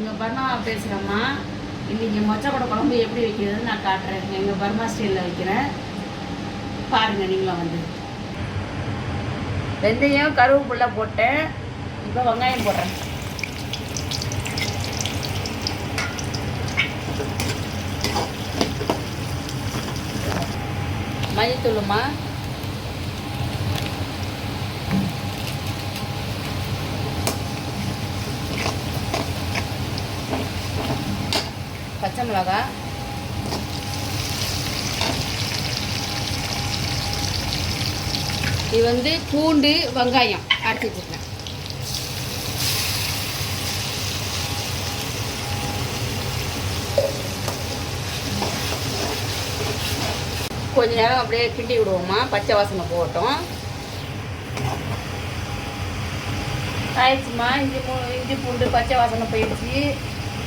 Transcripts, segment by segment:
இங்கே பர்மா பேசுகிறேம்மா. இன்றைக்கி மொச்சக்கொட்டை குழம்பு எப்படி வைக்கிறதுன்னு நான் காட்டுறேன். எங்கள் பர்மா ஸ்டைலில் வைக்கிறேன், பாருங்கள் நீங்களும் வந்து. வெந்தயம் கருவேப்பிலை போட்டேன். இப்போ வெங்காயம் போடுறேன். மஞ்சத்தூளுமா, பச்சை மிளகாய், இது வந்து பூண்டு வெங்காயம் அரைச்சி வச்சுருக்கேன். கொஞ்ச நேரம் அப்படியே கிண்டி விடுவோமா, பச்சை வாசனை போகட்டும். ஆயிடுச்சுமா, இஞ்சி பூண்டு பச்சை வாசனை போயிடுச்சு.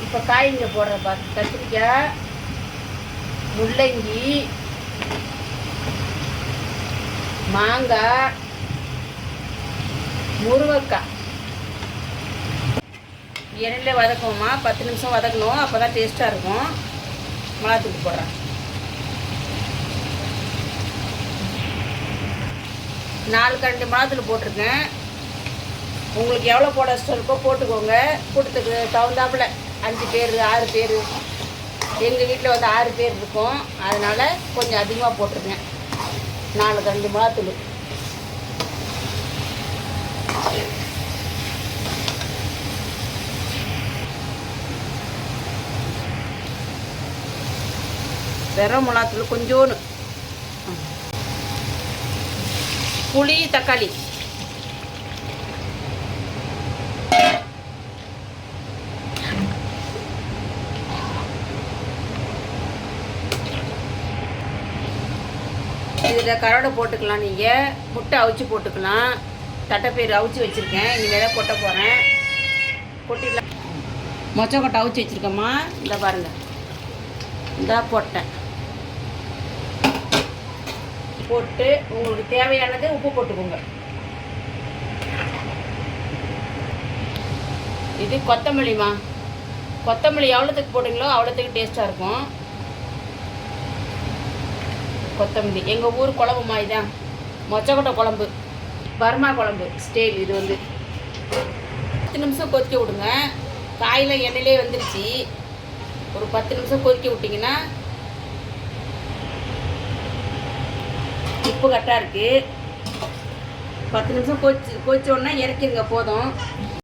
இப்போ காய்ங்க போடுற பார்த்து கத்திரிக்காய், முள்ளங்கி, மாங்காய், முருங்கைக்காய் எண்ணெயில் வதக்குவோமா. 10 நிமிஷம் வதக்கணும், அப்போ தான் டேஸ்ட்டாக இருக்கும். மிளகாத்தூள் போடுறேன். 4 கரண்டி மிளகாத்தூள் போட்டிருக்கேன். உங்களுக்கு எவ்வளோ போட இஷ்டம் இருக்கோ போட்டுக்கோங்க. கூட்டத்துக்கு தகுந்தாப்புல 5 பேர் 6 பேர், எங்கள் வீட்டில் வந்து 6 பேர் இருக்கும், அதனால் கொஞ்சம் அதிகமாக போட்டிருக்கேன். 4 கரண்டி மிளகாத்தூள். வெறும் மிளகாத்தூள் கொஞ்சோன்னு, புளி தக்காளி, இதில் கரோடை போட்டுக்கலாம். நீங்கள் முட்டை அவிச்சு போட்டுக்கலாம். தட்டைப்பயிறு அவிச்சு வச்சுருக்கேன், இனிமேல் தான் கொட்ட போகிறேன். கொட்டிடலாம். மொச்சக்கொட்டை அவிச்சு வச்சுருக்கேம்மா, இந்த பாருங்கள், இந்த போட்டேன். போட்டு உங்களுக்கு தேவையானது உப்பு போட்டுக்கோங்க. இது கொத்தமல்லிமா, கொத்தமல்லி எவ்வளோத்துக்கு போட்டிங்களோ அவ்வளோத்துக்கு டேஸ்ட்டாக இருக்கும். கொத்தமல்லி எங்கள் ஊர் குழம்புமா, இதுதான் மொச்சக்கொட்டை குழம்பு, பர்மா குழம்பு ஸ்டைல். இது வந்து 10 நிமிஷம் கொதிக்க விடுங்க. காயில் எண்ணெயிலே வந்துருச்சு. ஒரு 10 நிமிஷம் கொதிக்க விட்டிங்கன்னா உப்பு கரெக்டாக இருக்குது. 10 நிமிஷம் கொதிச்சோன்னா இறக்கிடுங்க போதும்.